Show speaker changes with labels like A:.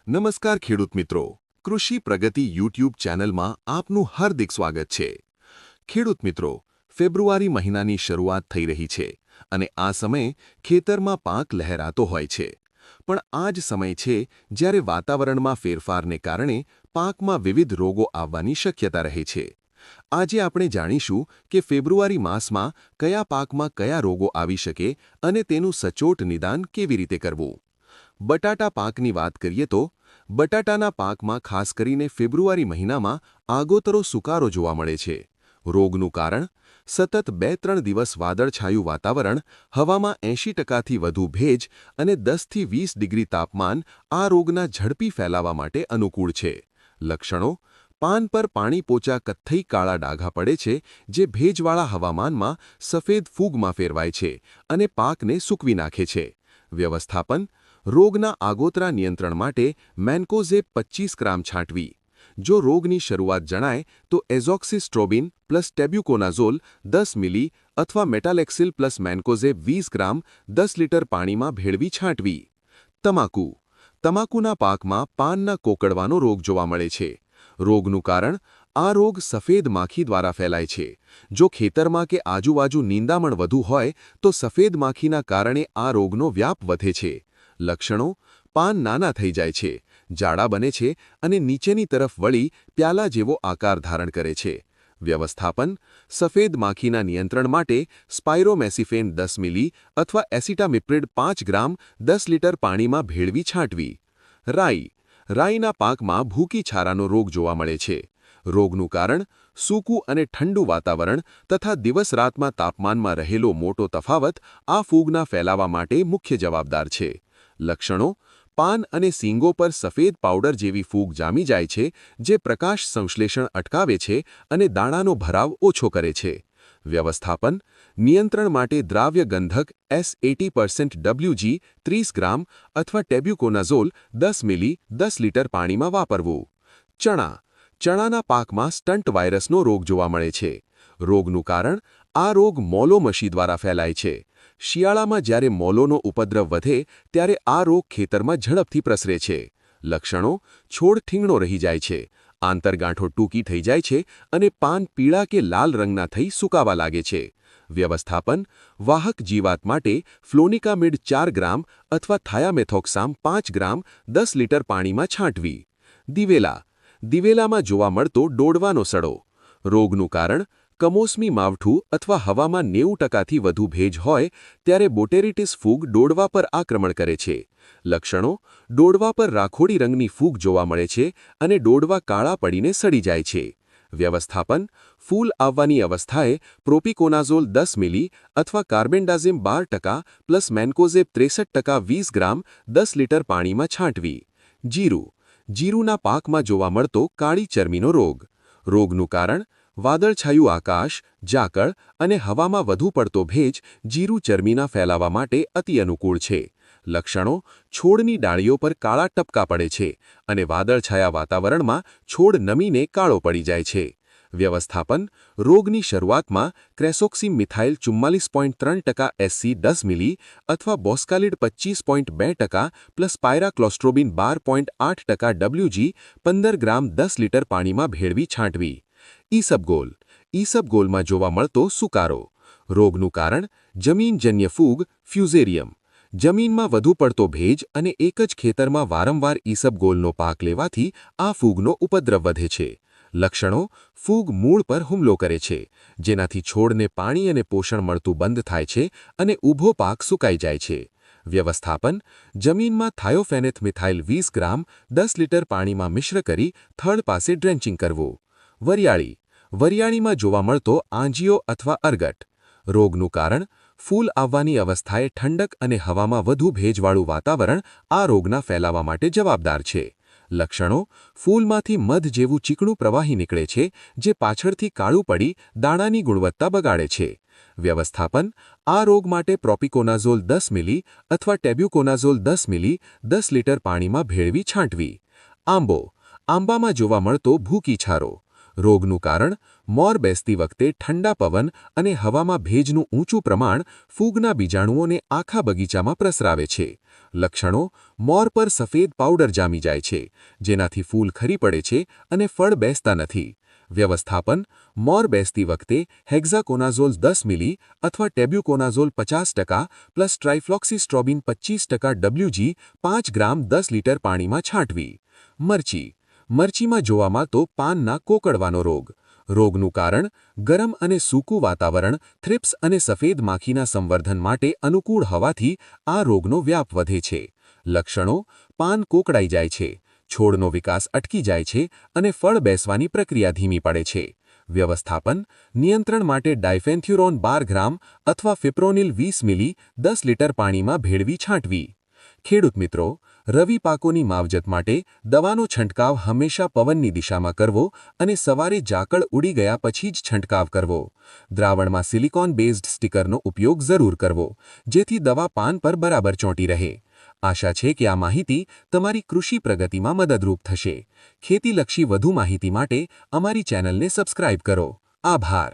A: નમસ્કાર ખેડૂત મિત્રો, કૃષિ પ્રગતિ યુટ્યુબ ચેનલમાં આપનું હાર્દિક સ્વાગત છે। ખેડૂત મિત્રો, ફેબ્રુઆરી મહિનાની શરૂઆત થઈ રહી છે અને આ સમયે ખેતરમાં પાક લહેરાતો હોય છે। પણ આ જ સમય છે જ્યારે વાતાવરણમાં ફેરફારને કારણે પાકમાં વિવિધ રોગો આવવાની શક્યતા રહે છે। આજે આપણે જાણીશું કે ફેબ્રુઆરી માસમાં કયા પાકમાં કયા રોગો આવી શકે અને તેનું સચોટ નિદાન કેવી રીતે કરવું। બટાટા પાકની વાત કરીએ તો બટાટાના પાકમાં ખાસ કરીને ફેબ્રુઆરી મહિનામાં આગોતરો સુકારો જોવા મળે છે। રોગનું કારણ સતત 2-3 દિવસ વાદળછાયું વાતાવરણ, હવામાં 80%થી વધુ ભેજ અને 10થી 20 ડિગ્રી તાપમાન આ રોગના ઝડપી ફેલાવા માટે અનુકૂળ છે। લક્ષણો: પાન પર પાણીપોચા કથ્થઈ કાળા ડાઘા પડે છે જે ભેજવાળા હવામાનમાં સફેદ ફૂગમાં ફેરવાય છે અને પાકને સૂકવી નાખે છે। વ્યવસ્થાપન: રોગના આગોતરા નિયંત્રણ માટે મેન્કોઝેબ 25 ગ્રામ છાંટવી। જો રોગની શરૂઆત જણાય તો એઝોક્સિસ્ટ્રોબિન પ્લસ ટેબ્યુકોનાઝોલ 10 મિલી અથવા મેટાલેક્સિલ પ્લસ મેન્કોઝેબ 20 ગ્રામ 10 લિટર પાણીમાં ભેળવી છાંટવી। તમાકુના પાકમાં પાનના કોકડવાનો રોગ જોવા મળે છે। રોગનું કારણ: આ રોગ સફેદ માખી દ્વારા ફેલાય છે। જો ખેતરમાં કે આજુબાજુ નીંદામણ વધુ હોય તો સફેદ માખીના કારણે આ રોગનો વ્યાપ વધે છે। લક્ષણો: પાન નાના થઈ જાય છે, જાડા બને છે અને નીચેની તરફ વળી પ્યાલા જેવો આકાર ધારણ કરે છે। વ્યવસ્થાપન: સફેદ માખીના નિયંત્રણ માટે સ્પાયરોમેસિફેન 10 મિલી અથવા એસિટામિપ્રિડ 5 ગ્રામ 10 લિટર પાણીમાં ભેળવી છાંટવી। રાઈના પાકમાં ભૂકી છારાનો રોગ જોવા મળે છે। રોગનું કારણ: સૂકું અને ઠંડુ વાતાવરણ તથા દિવસ-રાતમાં તાપમાનમાં રહેલો મોટો તફાવત આ ફૂગના ફેલાવા માટે મુખ્ય જવાબદાર છે। લક્ષણો: પાન અને સીંગો પર સફેદ પાવડર જેવી ફૂગ જામી જાય છે જે પ્રકાશ સંશ્લેષણ અટકાવે છે અને દાણાનો ભરાવ ઓછો કરે છે। વ્યવસ્થાપન: નિયંત્રણ માટે દ્રાવ્ય ગંધક S80% WG 30 ગ્રામ અથવા ટેબ્યુકોનાઝોલ 10 મિલી 10 લિટર પાણીમાં વાપરવું। ચણાના પાકમાં સ્ટન્ટ વાયરસનો રોગ જોવા મળે છે। રોગનું કારણ: આ રોગ મોલો મસી દ્વારા ફેલાય છે। શિયાળામાં જ્યારે મોલોનો ઉપદ્રવ વધે ત્યારે આ રોગ ખેતરમાં ઝડપથી પ્રસરે છે। લક્ષણો: છોડ ઠીંગણો રહી જાય છે, આંતરગાંઠો ટૂંકી થઈ જાય છે અને પાન પીળા કે લાલ રંગના થઈ સૂકાવા લાગે છે। વ્યવસ્થાપન: વાહક જીવાત માટે ફ્લોનિકામિડ 4 ગ્રામ અથવા થાયામેથોક્સામ 5 ગ્રામ 10 લિટર પાણીમાં છાંટવી। દિવેલામાં જોવા મળતો ડોડવાનો સડો। રોગનું કારણ: કમોસમી માવઠું અથવા હવામાં 90%થી વધુ ભેજ હોય ત્યારે બોટેરિટિસ ફૂગ ડોડવા પર આક્રમણ કરે છે। લક્ષણો: ડોડવા પર રાખોડી રંગની ફૂગ જોવા મળે છે અને ડોડવા કાળા પડીને સડી જાય છે। વ્યવસ્થાપન: ફૂલ આવવાની અવસ્થાએ પ્રોપિકોનાઝોલ 10 મિલી અથવા કાર્બેન્ડાઝિમ 12% પ્લસ મેન્કોઝેબ 63% 20 ગ્રામ 10 લિટર પાણીમાં છાંટવી। જીરુના પાકમાં જોવા મળતો કાળી ચરમીનો રોગ। રોગનું કારણ: વાદળછાયું આકાશ, ઝાકળ અને હવામાં વધુ પડતો ભેજ જીરું ચરમીના ફેલાવા માટે અતિ અનુકૂળ છે। લક્ષણો: છોડની ડાળીઓ પર કાળા ટપકા પડે છે અને વાદળછાયા વાતાવરણમાં છોડ નમીને કાળો પડી જાય છે। વ્યવસ્થાપન: રોગની શરૂઆતમાં ક્રેસોક્સિમ મિથાઇલ 44.3% SC 10 મિલી અથવા બોસ્કાલિડ 25.2% પ્લસ પાયરાક્લોસ્ટ્રોબિન 12.8% WG 15 ગ્રામ 10 લિટર પાણીમાં ભેળવી છાંટવી। ઈસબગોલમાં જોવા મળતો સુકારો। રોગનું કારણ: જમીનજન્ય ફૂગ ફ્યુઝેરિયમ। જમીનમાં વધુ પડતો ભેજ અને એક જ ખેતરમાં વારંવાર ઈસબગોલનો પાક લેવાથી આ ફૂગનો ઉપદ્રવ વધે છે। લક્ષણો: ફૂગ મૂળ પર હુમલો કરે છે, જેનાથી છોડને પાણી અને પોષણ મળતું બંધ થાય છે અને ઊભો પાક સુકાઈ જાય છે। વ્યવસ્થાપન: જમીનમાં થાયોફેનેથ મિથાઇલ 20 ગ્રામ 10 લિટર પાણીમાં મિશ્ર કરી થડ પાસે ડ્રેન્ચિંગ કરવું। વરિયાળીમાં જોવા મળતો આંજીયો અથવા અરગટ। રોગનું કારણ: ફૂલ આવવાની અવસ્થાએ ઠંડક અને હવામાં વધુ ભેજવાળું વાતાવરણ આ રોગના ફેલાવા માટે જવાબદાર છે। લક્ષણો: ફૂલમાંથી મધ જેવું ચીકણું પ્રવાહી નીકળે છે જે પાછળથી કાળું પડી દાણાની ગુણવત્તા બગાડે છે। વ્યવસ્થાપન: આ રોગ માટે પ્રોપિકોનાઝોલ 10 મિલી અથવા ટેબ્યુકોનાઝોલ 10 મિલી 10 લિટર પાણીમાં ભેળવી છાંટવી। આંબામાં જોવા મળતો ભૂકી છારો। રોગનું કારણ મોર બેસતી વખતે ઠંડા પવન અને હવામાં ભેજનું ઊંચું પ્રમાણ ફૂગના બીજાણુઓને આખા બગીચામાં પ્રસરાવે છે. લક્ષણો: મોર પર સફેદ પાવડર જામી જાય છે, જેનાથી ફૂલ ખરી પડે છે અને ફળ બેસતા નથી. વ્યવસ્થાપન: મોર બેસતી વખતે હેક્ઝાકોનાઝોલ 10 મિલી અથવા ટેબ્યુકોનાઝોલ 50% પ્લસ ટ્રાઇફ્લોક્સીસ્ટ્રોબિન 25% WG 5 ગ્રામ 10 લિટર પાણીમાં છાંટવી. મરચીમાં જોવામાં તો પાનના કોકડવાનો રોગ. રોગનું કારણ ગરમ અને સૂકું વાતાવરણ થ્રિપ્સ અને સફેદ માખીના સંવર્ધન માટે અનુકૂળ હોવાથી આ રોગનો વ્યાપ વધે છે. લક્ષણો: પાન કોકડાઈ જાય છે, છોડનો વિકાસ અટકી જાય છે અને ફળ બેસવાની પ્રક્રિયા ધીમી પડે છે. વ્યવસ્થાપન: નિયંત્રણ માટે ડાયફેન્થ્યુરોન 12 ગ્રામ અથવા ફિપ્રોનિલ 20 મિલી 10 લિટર પાણીમાં ભેળવી છાંટવી. ખેડૂત મિત્રો, રવિ પાકોની માવજત માટે દવાનો છંટકાવ હંમેશા પવનની દિશામાં કરવો અને સવારે ઝાકળ ઉડી ગયા પછી જ છંટકાવ કરવો. દ્રાવણમાં સિલિકોન બેઝડ સ્ટીકરનો ઉપયોગ જરૂર કરવો, જેથી દવા પાન પર બરાબર ચોંટી રહે. આશા છે કે આ માહિતી તમારી કૃષિ પ્રગતિમાં મદદરૂપ થશે. ખેતીલક્ષી વધુ માહિતી માટે અમારી ચેનલને સબસ્ક્રાઇબ કરો. આભાર.